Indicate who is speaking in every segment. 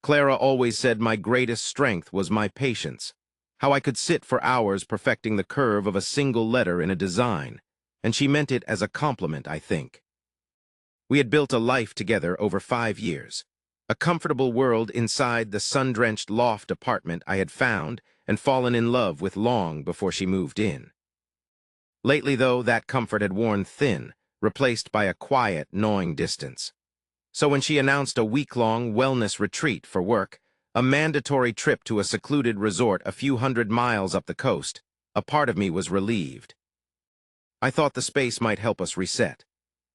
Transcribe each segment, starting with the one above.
Speaker 1: Clara always said my greatest strength was my patience, how I could sit for hours perfecting the curve of a single letter in a design, and she meant it as a compliment, I think. We had built a life together over 5 years, a comfortable world inside the sun-drenched loft apartment I had found and fallen in love with long before she moved in. Lately, though, that comfort had worn thin, replaced by a quiet, gnawing distance. So when she announced a week-long wellness retreat for work, a mandatory trip to a secluded resort a few hundred miles up the coast, a part of me was relieved. I thought the space might help us reset.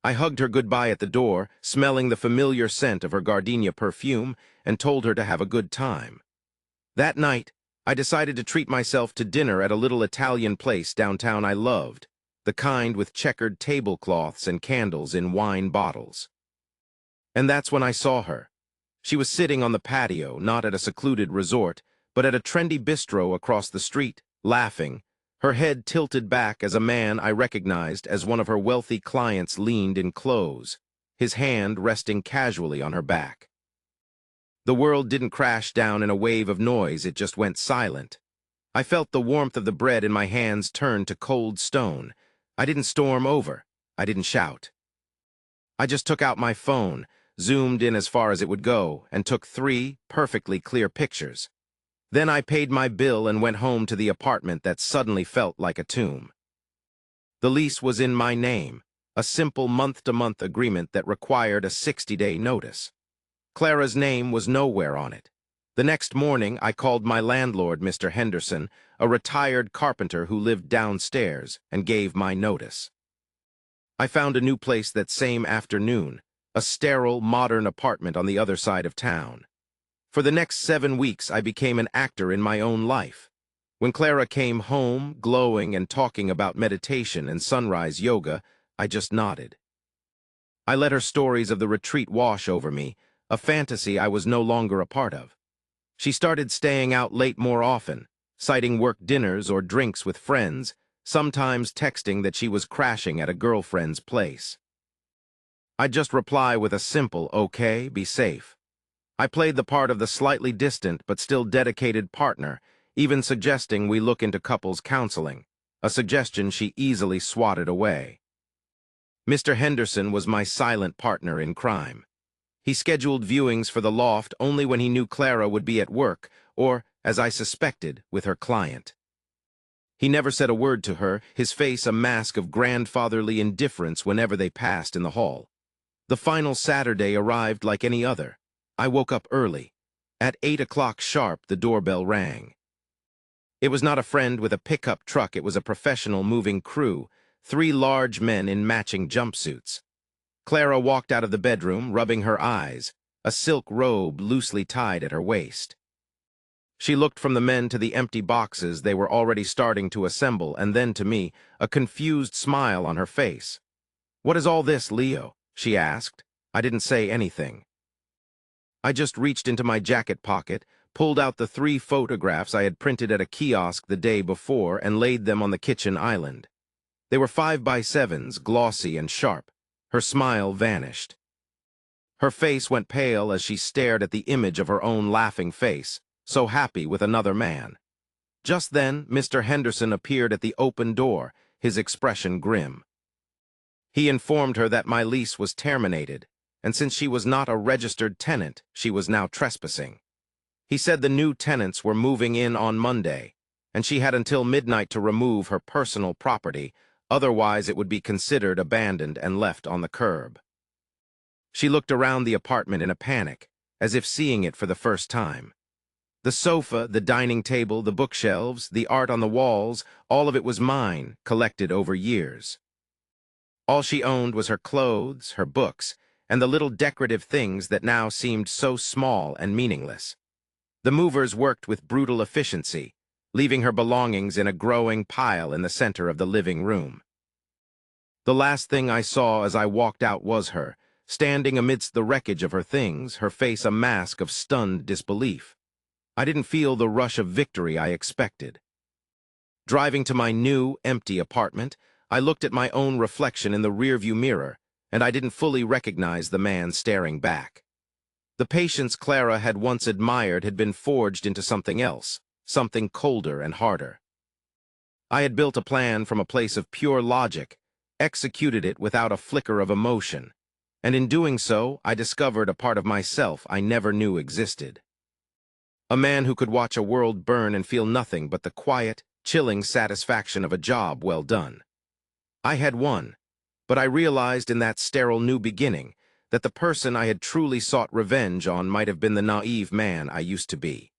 Speaker 1: I hugged her goodbye at the door, smelling the familiar scent of her gardenia perfume, and told her to have a good time. That night, I decided to treat myself to dinner at a little Italian place downtown I loved, the kind with checkered tablecloths and candles in wine bottles. And that's when I saw her. She was sitting on the patio, not at a secluded resort, but at a trendy bistro across the street, laughing, her head tilted back as a man I recognized as one of her wealthy clients leaned in close, his hand resting casually on her back. The world didn't crash down in a wave of noise, it just went silent. I felt the warmth of the bread in my hands turn to cold stone. I didn't storm over. I didn't shout. I just took out my phone, zoomed in as far as it would go, and took 3 perfectly clear pictures. Then I paid my bill and went home to the apartment that suddenly felt like a tomb. The lease was in my name, a simple month-to-month agreement that required a 60-day notice. Clara's name was nowhere on it. The next morning, I called my landlord, Mr. Henderson, a retired carpenter who lived downstairs, and gave my notice. I found a new place that same afternoon, a sterile, modern apartment on the other side of town. For the next 7 weeks, I became an actor in my own life. When Clara came home, glowing and talking about meditation and sunrise yoga, I just nodded. I let her stories of the retreat wash over me, a fantasy I was no longer a part of. She started staying out late more often, citing work dinners or drinks with friends, sometimes texting that she was crashing at a girlfriend's place. I'd just reply with a simple, "Okay, be safe." I played the part of the slightly distant but still dedicated partner, even suggesting we look into couples counseling, a suggestion she easily swatted away. Mr. Henderson was my silent partner in crime. He scheduled viewings for the loft only when he knew Clara would be at work, or, as I suspected, with her client. He never said a word to her, his face a mask of grandfatherly indifference whenever they passed in the hall. The final Saturday arrived like any other. I woke up early. At 8 o'clock sharp, the doorbell rang. It was not a friend with a pickup truck, it was a professional moving crew, 3 large men in matching jumpsuits. Clara walked out of the bedroom, rubbing her eyes, a silk robe loosely tied at her waist. She looked from the men to the empty boxes they were already starting to assemble, and then to me, a confused smile on her face. "What is all this, Leo?" she asked. I didn't say anything. I just reached into my jacket pocket, pulled out the 3 photographs I had printed at a kiosk the day before, and laid them on the kitchen island. They were 5x7s, glossy and sharp. Her smile vanished. Her face went pale as she stared at the image of her own laughing face, so happy with another man. Just then, Mr. Henderson appeared at the open door, his expression grim. He informed her that my lease was terminated, and since she was not a registered tenant, she was now trespassing. He said the new tenants were moving in on Monday, and she had until midnight to remove her personal property, otherwise it would be considered abandoned and left on the curb. She looked around the apartment in a panic, as if seeing it for the first time. The sofa, the dining table, the bookshelves, the art on the walls, all of it was mine, collected over years. All she owned was her clothes, her books, and the little decorative things that now seemed so small and meaningless. The movers worked with brutal efficiency, leaving her belongings in a growing pile in the center of the living room. The last thing I saw as I walked out was her, standing amidst the wreckage of her things, her face a mask of stunned disbelief. I didn't feel the rush of victory I expected. Driving to my new, empty apartment, I looked at my own reflection in the rearview mirror, and I didn't fully recognize the man staring back. The patience Clara had once admired had been forged into something else, something colder and harder. I had built a plan from a place of pure logic, executed it without a flicker of emotion, and in doing so, I discovered a part of myself I never knew existed. A man who could watch a world burn and feel nothing but the quiet, chilling satisfaction of a job well done. I had won, but I realized in that sterile new beginning that the person I had truly sought revenge on might have been the naive man I used to be.